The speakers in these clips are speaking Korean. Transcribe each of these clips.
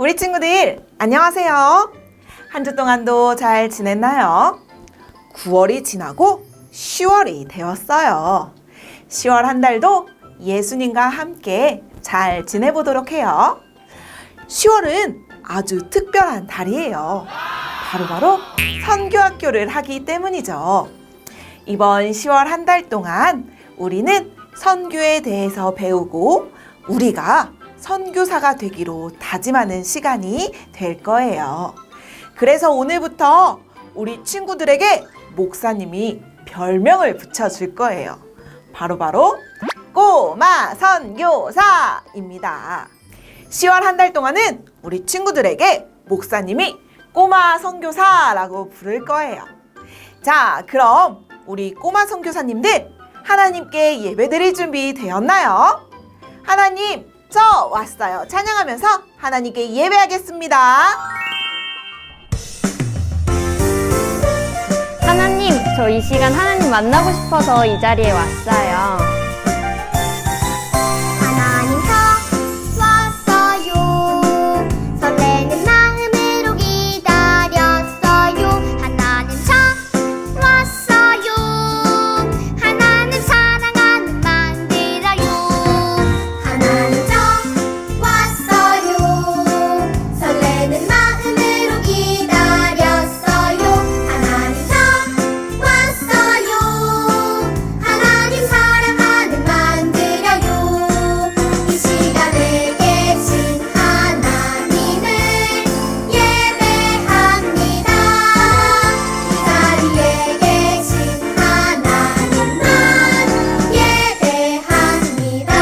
우리 친구들 안녕하세요. 한 주 동안도 잘 지냈나요? 9월이 지나고 10월이 되었어요. 10월 한 달도 예수님과 함께 잘 지내보도록 해요. 10월은 아주 특별한 달이에요. 바로 선교학교를 하기 때문이죠. 이번 10월 한 달 동안 우리는 선교에 대해서 배우고 우리가 선교사가 되기로 다짐하는 시간이 될 거예요. 그래서 오늘부터 우리 친구들에게 목사님이 별명을 붙여줄 거예요. 바로 꼬마 선교사입니다. 10월 한 달 동안은 우리 친구들에게 목사님이 꼬마 선교사라고 부를 거예요. 자, 그럼 우리 꼬마 선교사님들 하나님께 예배드릴 준비 되었나요? 하나님, 저 왔어요. 찬양하면서 하나님께 예배하겠습니다. 하나님, 저 이 시간 하나님 만나고 싶어서 이 자리에 왔어요. 하나님 저 왔어요. 설레는 마음으로 기다렸어요. 하나님 저 왔어요. 하나님 사랑하는 만들어요. 하나님 저 왔어요. 설레는 마음으로 기다렸어요. 하나님 저 왔어요. 하나님 사랑하는 만들어요. 이 시간에 계신 하나님을 예배합니다. 이 자리에 계신 하나님만 예배합니다.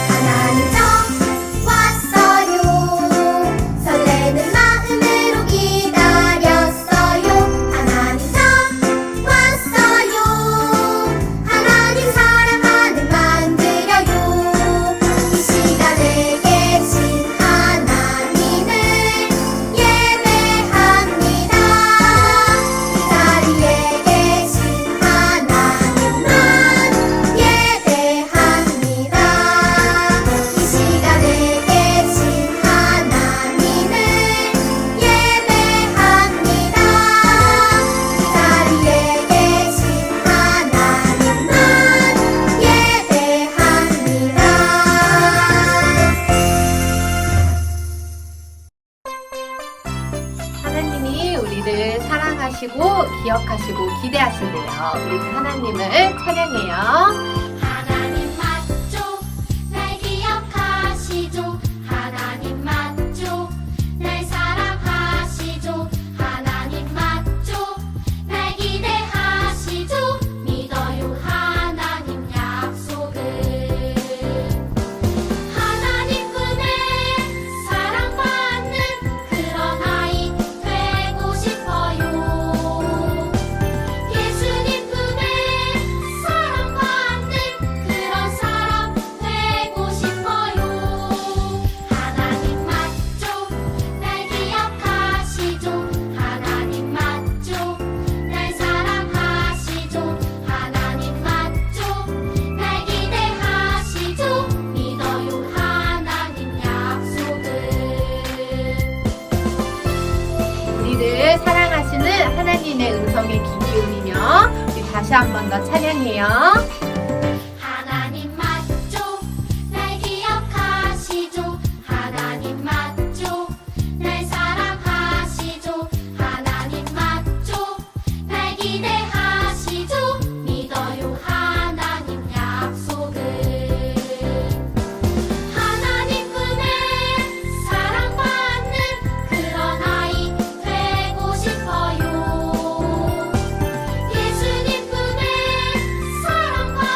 하나님 저 왔어요. 설레는 마음으로 기다렸어요. 하나님 저 왔어요. 하나님 사랑하는 만들어요. 이 시간에 계신 하나님을 예배합니다. 이 자리에 계신 하나님만 예배합니다. 이 시간에 계신 하나님을 예배합니다. 이 자리에 계신 하나님만 예배합니다. 하나님이 우리를 사랑하시고 기억하시고 기대하신대요. 우리 하나님을 찬양해요. 하나님 맞죠? 날 기억하시죠? 하나님 맞죠? 날 사랑하시죠? 하나님 맞죠? 날 기대하시죠? 믿어요 하나님 약속을. 하나님 품에 사랑받는 그런 아이 되고 싶어요. 예수님 품에 사랑받는 그런 사람 되고 싶어요. 하나님 맞죠? 날 기억하시죠? 하나님 맞죠? 날 사랑하시죠? 하나님 맞죠? 날 기대하시죠? 믿어요 하나님 약속을. 우리를 사랑하시는 하나님의 음성에 귀 기울이며 우리 다시 한 번 더 찬양해요. 하나님 맞죠? 날 기억하시죠? 하나님 맞죠? 날 사랑하시죠? 하나님 맞죠? 날 기대하시죠? 믿어요 하나님 약속을. 하나님 품에 사랑받는 그런 아이 되고 싶어요. 예수님 품에 사랑받는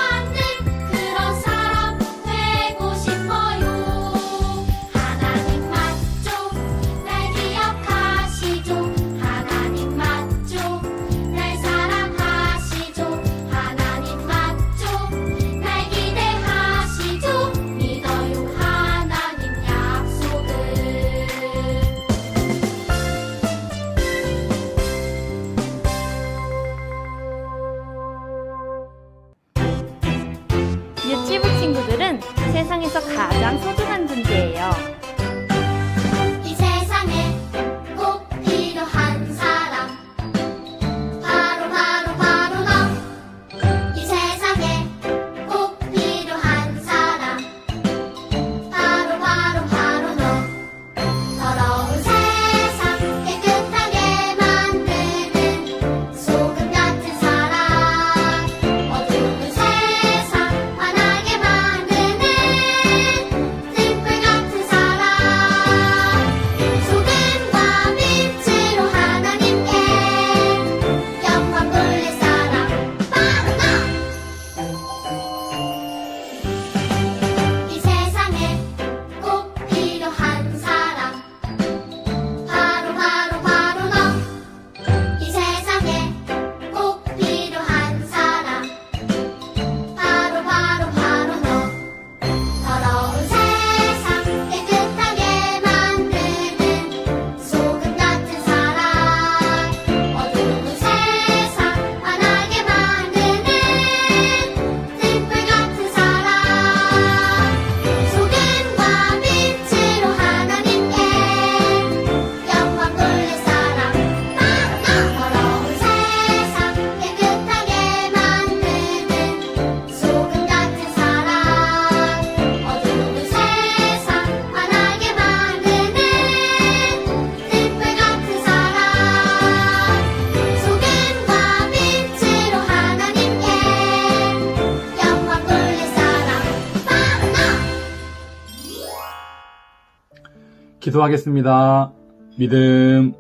기도하겠습니다. 믿음,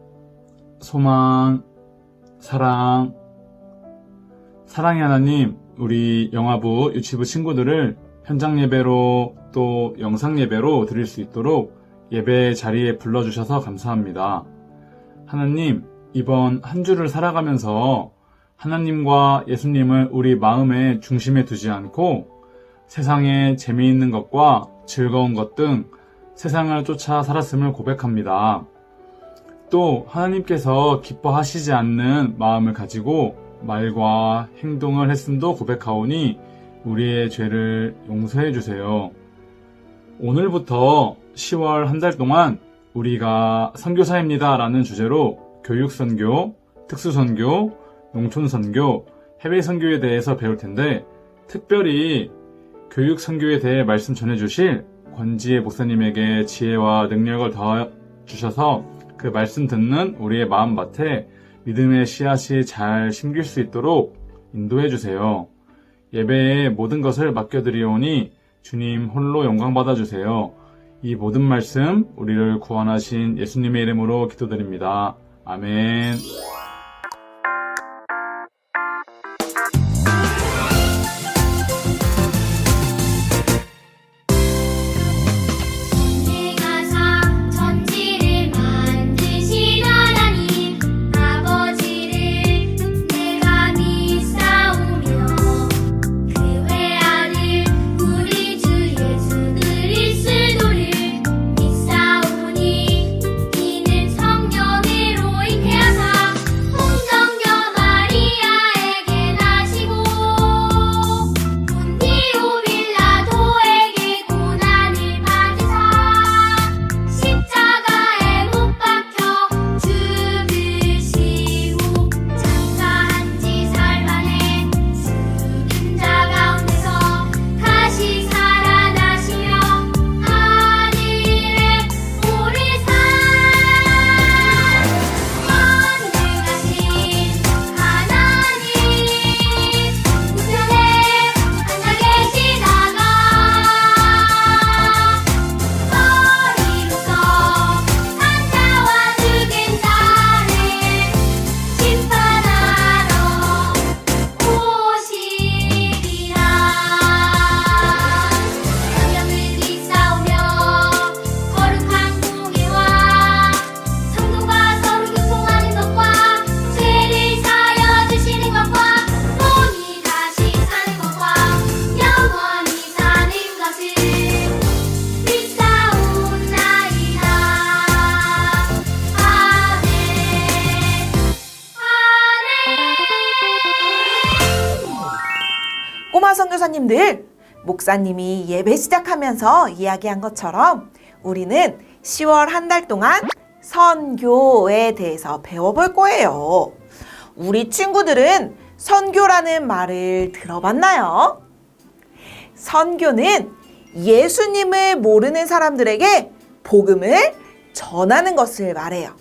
소망, 사랑. 사랑의 하나님, 우리 영화부, 유치부 친구들을 현장 예배로 또 영상 예배로 드릴 수 있도록 예배 자리에 불러주셔서 감사합니다. 하나님, 이번 한 주를 살아가면서 하나님과 예수님을 우리 마음의 중심에 두지 않고 세상에 재미있는 것과 즐거운 것 등 세상을 쫓아 살았음을 고백합니다. 또 하나님께서 기뻐하시지 않는 마음을 가지고 말과 행동을 했음도 고백하오니 우리의 죄를 용서해 주세요. 오늘부터 10월 한 달 동안 우리가 선교사입니다 라는 주제로 교육선교, 특수선교, 농촌선교, 해외선교에 대해서 배울 텐데 특별히 교육선교에 대해 말씀 전해주실 권지혜 목사님에게 지혜와 능력을 더주셔서 그 말씀 듣는 우리의 마음밭에 믿음의 씨앗이 잘 심길 수 있도록 인도해 주세요. 예배에 모든 것을 맡겨드리오니 주님 홀로 영광 받아주세요. 이 모든 말씀 우리를 구원하신 예수님의 이름으로 기도드립니다. 아멘. 내가사 천지를 만드신 하나님 아버지를 내가 믿사오며 그 외아들 우리 주 예수 그리스도를 믿사오니 이는 성령으로 잉태하사 홍정녀 마리아에게 나시고 본디오 빌라도에게 고난을 받으사 십자가에 못 박혀 죽으시고 장사한 지 사흘 만에 죽은 자 가운데서 다시 살아나시며 하늘에 오르사 만능하신 하나님 우편에 앉아 계시다가 머리로서 산자와 죽은 자를 심판하러 오시리라. 성령을 믿사오며 거룩한 공예와 성도가 서로 교통하는 것과 죄를 사하여 주시는 것과 몸이 다시 사는 것과 영원히 사는 것을 믿사옵나이다. 아멘. 꼬마 선교사님들, 목사님이 예배 시작하면서 이야기한 것처럼 우리는 10월 한 달 동안 선교에 대해서 배워볼 거예요. 우리 친구들은 선교라는 말을 들어봤나요? 선교는 예수님을 모르는 사람들에게 복음을 전하는 것을 말해요.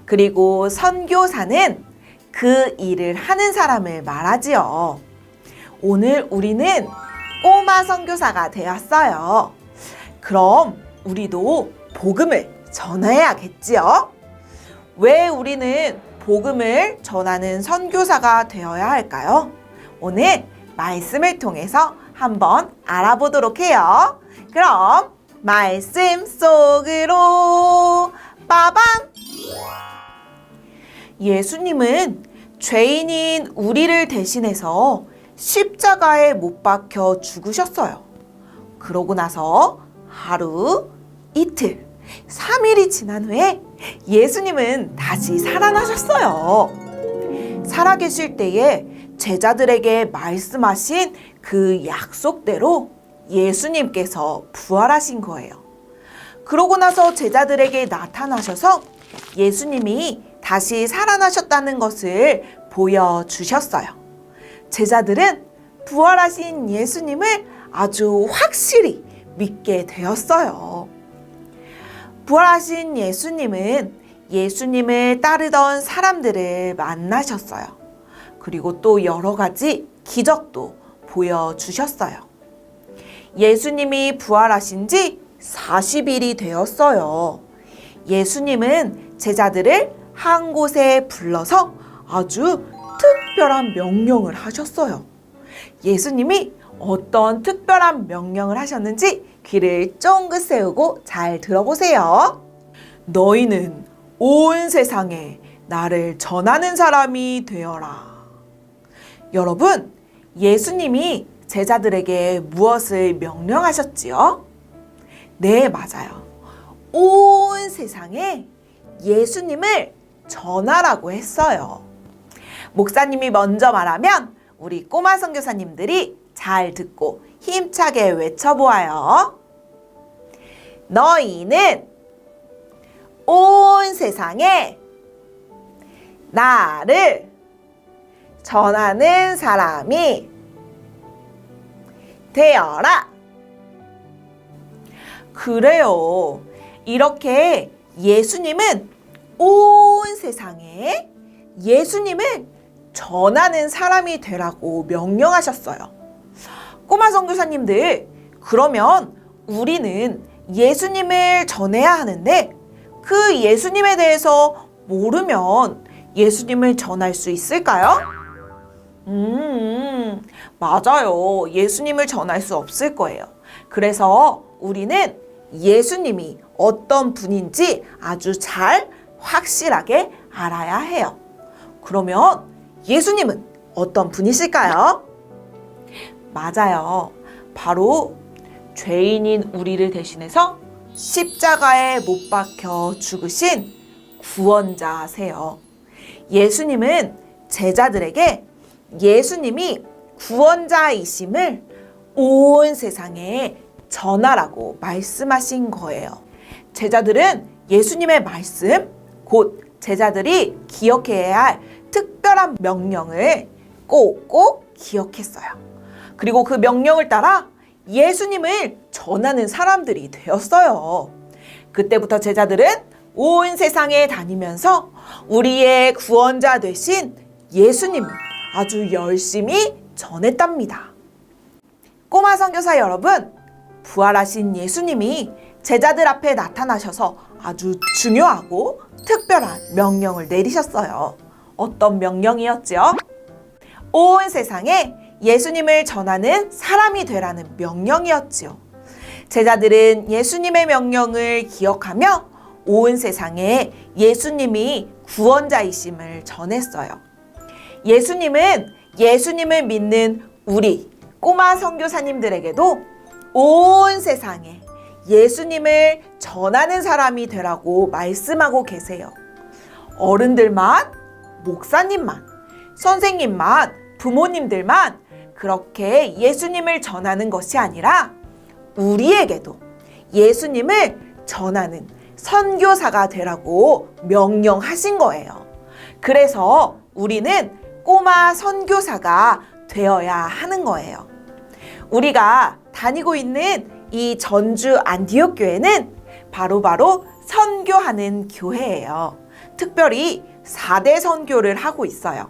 그리고 선교사는 그 일을 하는 사람을 말하지요. 오늘 우리는 꼬마 선교사가 되었어요. 그럼 우리도 복음을 전해야겠지요? 왜 우리는 복음을 전하는 선교사가 되어야 할까요? 오늘 말씀을 통해서 한번 알아보도록 해요. 그럼 말씀 속으로 빠밤! 예수님은 죄인인 우리를 대신해서 십자가에 못 박혀 죽으셨어요. 그러고 나서 하루, 이틀, 3일이 지난 후에 예수님은 다시 살아나셨어요. 살아계실 때에 제자들에게 말씀하신 그 약속대로 예수님께서 부활하신 거예요. 그러고 나서 제자들에게 나타나셔서 예수님이 다시 살아나셨다는 것을 보여주셨어요. 제자들은 부활하신 예수님을 아주 확실히 믿게 되었어요. 부활하신 예수님은 예수님을 따르던 사람들을 만나셨어요. 그리고 또 여러 가지 기적도 보여주셨어요. 예수님이 부활하신 지 40일이 되었어요. 예수님은 제자들을 한 곳에 불러서 아주 특별한 명령을 하셨어요. 예수님이 어떤 특별한 명령을 하셨는지 귀를 쫑긋 세우고 잘 들어보세요. 너희는 온 세상에 나를 전하는 사람이 되어라. 여러분, 예수님이 제자들에게 무엇을 명령하셨지요? 네, 맞아요. 온 세상에 예수님을 전하라고 했어요. 목사님이 먼저 말하면 우리 꼬마 선교사님들이 잘 듣고 힘차게 외쳐보아요. 너희는 온 세상에 나를 전하는 사람이 되어라. 그래요. 이렇게 예수님은 온 세상에 예수님을 전하는 사람이 되라고 명령하셨어요. 꼬마 선교사님들, 그러면 우리는 예수님을 전해야 하는데 그 예수님에 대해서 모르면 예수님을 전할 수 있을까요? 맞아요. 예수님을 전할 수 없을 거예요. 그래서 우리는 예수님이 어떤 분인지 아주 잘 확실하게 알아야 해요. 그러면 예수님은 어떤 분이실까요? 맞아요. 바로 죄인인 우리를 대신해서 십자가에 못 박혀 죽으신 구원자세요. 예수님은 제자들에게 예수님이 구원자이심을 온 세상에 전하라고 말씀하신 거예요. 제자들은 예수님의 말씀, 곧 제자들이 기억해야 할 특별한 명령을 꼭꼭 기억했어요. 그리고 그 명령을 따라 예수님을 전하는 사람들이 되었어요. 그때부터 제자들은 온 세상에 다니면서 우리의 구원자 되신 예수님을 아주 열심히 전했답니다. 꼬마 선교사 여러분, 부활하신 예수님이 제자들 앞에 나타나셔서 아주 중요하고 특별한 명령을 내리셨어요. 어떤 명령이었죠? 온 세상에 예수님을 전하는 사람이 되라는 명령이었지요. 제자들은 예수님의 명령을 기억하며 온 세상에 예수님이 구원자이심을 전했어요. 예수님은 예수님을 믿는 우리 꼬마 선교사님들에게도 온 세상에 예수님을 전하는 사람이 되라고 말씀하고 계세요. 어른들만, 목사님만, 선생님만, 부모님들만 그렇게 예수님을 전하는 것이 아니라 우리에게도 예수님을 전하는 선교사가 되라고 명령하신 거예요. 그래서 우리는 꼬마 선교사가 되어야 하는 거예요. 우리가 다니고 있는 이 전주 안디옥 교회는 바로 선교하는 교회예요. 특별히 4대 선교를 하고 있어요.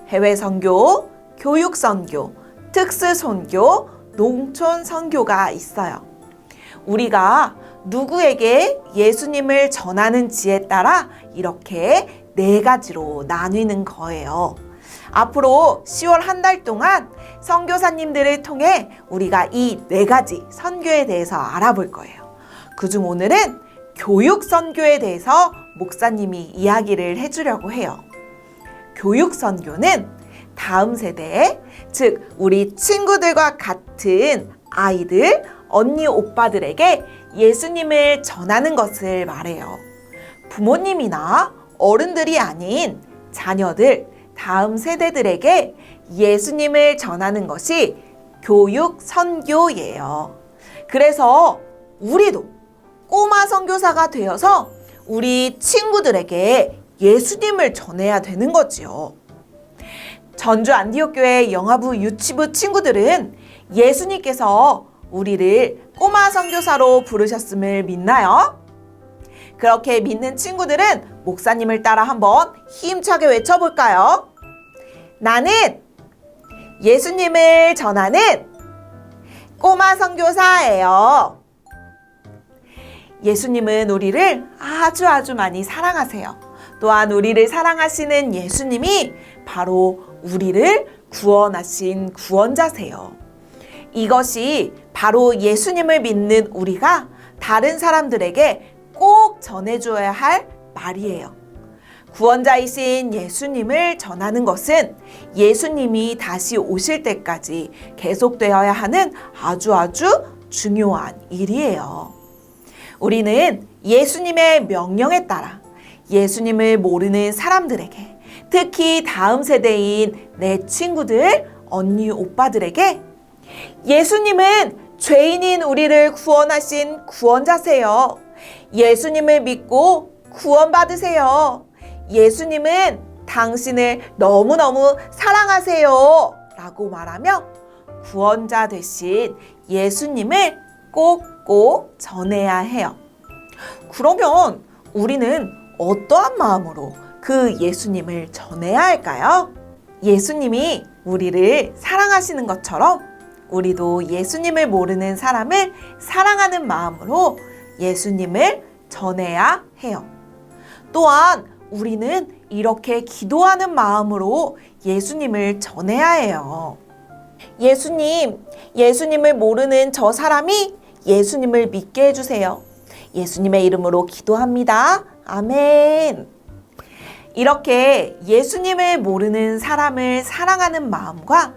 해외 선교, 교육 선교, 특수 선교, 농촌 선교가 있어요. 우리가 누구에게 예수님을 전하는지에 따라 이렇게 4가지로 나뉘는 거예요. 앞으로 10월 한 달 동안 선교사님들을 통해 우리가 이 4가지 선교에 대해서 알아볼 거예요. 그중 오늘은 교육 선교에 대해서 목사님이 이야기를 해주려고 해요. 교육 선교는 다음 세대, 즉 우리 친구들과 같은 아이들, 언니, 오빠들에게 예수님을 전하는 것을 말해요. 부모님이나 어른들이 아닌 자녀들, 다음 세대들에게 예수님을 전하는 것이 교육 선교예요. 그래서 우리도 꼬마 선교사가 되어서 우리 친구들에게 예수님을 전해야 되는 거지요. 전주 안디옥 교회 영아부 유치부 친구들은 예수님께서 우리를 꼬마 선교사로 부르셨음을 믿나요? 그렇게 믿는 친구들은 목사님을 따라 한번 힘차게 외쳐볼까요? 나는 예수님을 전하는 꼬마 선교사예요. 예수님은 우리를 아주 많이 사랑하세요. 또한 우리를 사랑하시는 예수님이 바로 우리를 구원하신 구원자세요. 이것이 바로 예수님을 믿는 우리가 다른 사람들에게 꼭 전해줘야 할 말이에요. 구원자이신 예수님을 전하는 것은 예수님이 다시 오실 때까지 계속되어야 하는 아주 중요한 일이에요. 우리는 예수님의 명령에 따라 예수님을 모르는 사람들에게, 특히 다음 세대인 내 친구들, 언니, 오빠들에게 예수님은 죄인인 우리를 구원하신 구원자세요. 예수님을 믿고 구원받으세요. 예수님은 당신을 너무너무 사랑하세요 라고 말하며 구원자 되신 예수님을 꼭꼭 전해야 해요. 그러면 우리는 어떠한 마음으로 그 예수님을 전해야 할까요? 예수님이 우리를 사랑하시는 것처럼 우리도 예수님을 모르는 사람을 사랑하는 마음으로 예수님을 전해야 해요. 또한 우리는 이렇게 기도하는 마음으로 예수님을 전해야 해요. 예수님, 예수님을 모르는 저 사람이 예수님을 믿게 해주세요. 예수님의 이름으로 기도합니다. 아멘. 이렇게 예수님을 모르는 사람을 사랑하는 마음과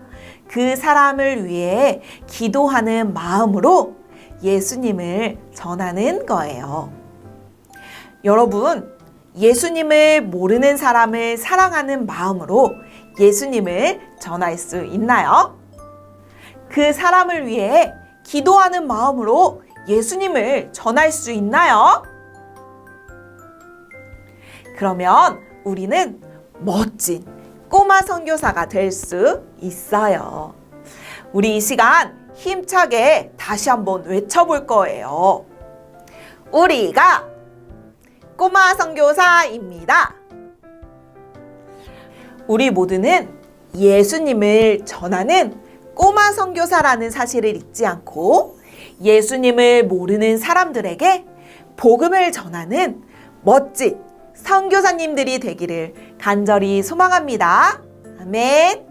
그 사람을 위해 기도하는 마음으로 예수님을 전하는 거예요. 여러분, 예수님을 모르는 사람을 사랑하는 마음으로 예수님을 전할 수 있나요? 그 사람을 위해 기도하는 마음으로 예수님을 전할 수 있나요? 그러면 우리는 멋진 꼬마 선교사가 될 수 있어요. 우리 이 시간 힘차게 다시 한번 외쳐볼 거예요. 우리가 꼬마 선교사입니다. 우리 모두는 예수님을 전하는 꼬마 선교사라는 사실을 잊지 않고 예수님을 모르는 사람들에게 복음을 전하는 멋진 선교사님들이 되기를 간절히 소망합니다. 아멘.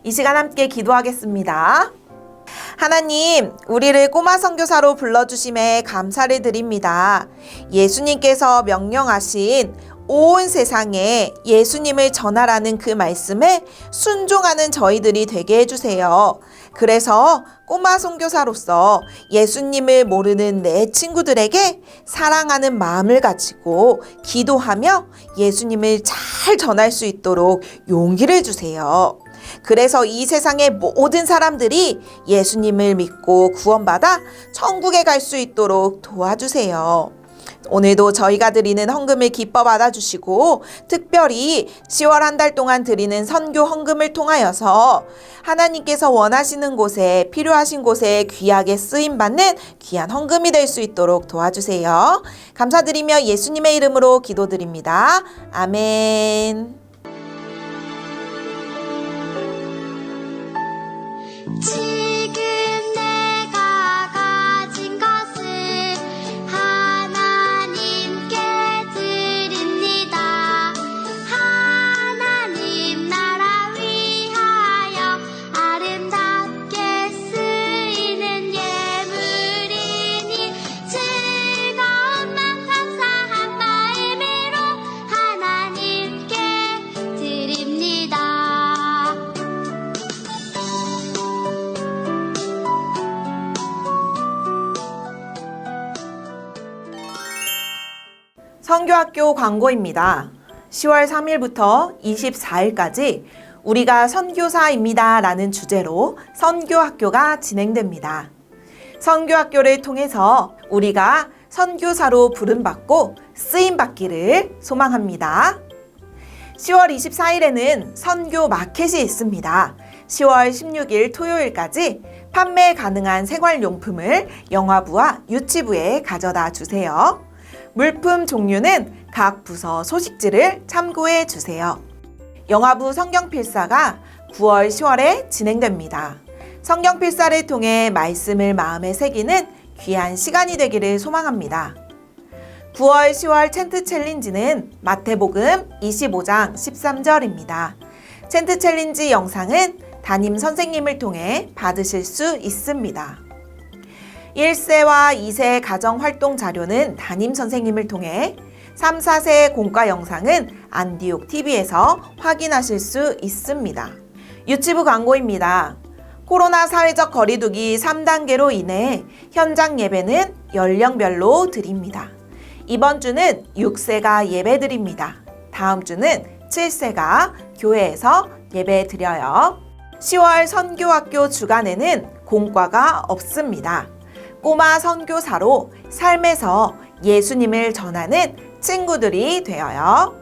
이 시간 함께 기도하겠습니다. 하나님, 우리를 꼬마 선교사로 불러주심에 감사를 드립니다. 예수님께서 명령하신 온 세상에 예수님을 전하라는 그 말씀에 순종하는 저희들이 되게 해주세요. 그래서 꼬마 선교사로서 예수님을 모르는 내 친구들에게 사랑하는 마음을 가지고 기도하며 예수님을 잘 전할 수 있도록 용기를 주세요. 그래서 이 세상의 모든 사람들이 예수님을 믿고 구원받아 천국에 갈 수 있도록 도와주세요. 오늘도 저희가 드리는 헌금을 기뻐 받아주시고 특별히 10월 한 달 동안 드리는 선교 헌금을 통하여서 하나님께서 원하시는 곳에 필요하신 곳에 귀하게 쓰임받는 귀한 헌금이 될 수 있도록 도와주세요. 감사드리며 예수님의 이름으로 기도드립니다. 아멘. 지금 내가 가진 것을 하나님께 드립니다. 하나님 나라 위하여 아름답게 쓰이는 예물이니 즐거운 맘 감사한 마음으로 하나님께 드립니다. 선교학교 광고입니다. 10월 3일부터 24일까지 우리가 선교사입니다 라는 주제로 선교학교가 진행됩니다. 선교학교를 통해서 우리가 선교사로 부름받고 쓰임받기를 소망합니다. 10월 24일에는 선교 마켓이 있습니다. 10월 16일 토요일까지 판매 가능한 생활용품을 영화부와 유치부에 가져다 주세요. 물품 종류는 각 부서 소식지를 참고해 주세요. 영화부 성경필사가 9월 10월에 진행됩니다. 성경필사를 통해 말씀을 마음에 새기는 귀한 시간이 되기를 소망합니다. 9월, 10월 챈트 챌린지는 마태복음 25장 13절입니다. 챈트 챌린지 영상은 담임 선생님을 통해 받으실 수 있습니다. 1세와 2세 가정활동 자료는 담임 선생님을 통해 3, 4세 공과 영상은 안디옥 TV에서 확인하실 수 있습니다. 유치부 광고입니다. 코로나 사회적 거리두기 3단계로 인해 현장 예배는 연령별로 드립니다. 이번 주는 6세가 예배 드립니다. 다음 주는 7세가 교회에서 예배 드려요. 10월 선교학교 주간에는 공과가 없습니다. 꼬마 선교사로 삶에서 예수님을 전하는 친구들이 되어요.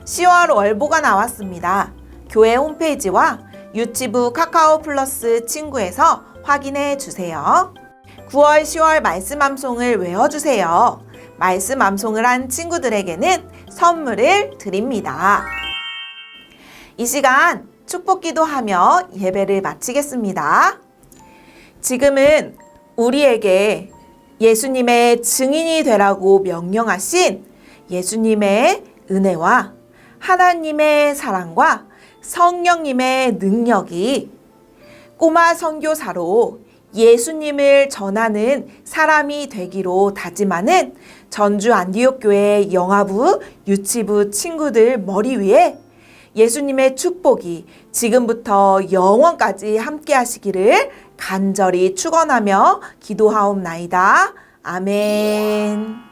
10월 월보가 나왔습니다. 교회 홈페이지와 유치부 카카오 플러스 친구에서 확인해 주세요. 9월, 10월 말씀 암송을 외워주세요. 말씀 암송을 한 친구들에게는 선물을 드립니다. 이 시간 축복 기도하며 예배를 마치겠습니다. 지금은 우리에게 예수님의 증인이 되라고 명령하신 예수님의 은혜와 하나님의 사랑과 성령님의 능력이 꼬마 선교사로 예수님을 전하는 사람이 되기로 다짐하는 전주 안디옥 교회 영아부, 유치부 친구들 머리 위에 예수님의 축복이 지금부터 영원까지 함께 하시기를 간절히 축원하며 기도하옵나이다. 아멘.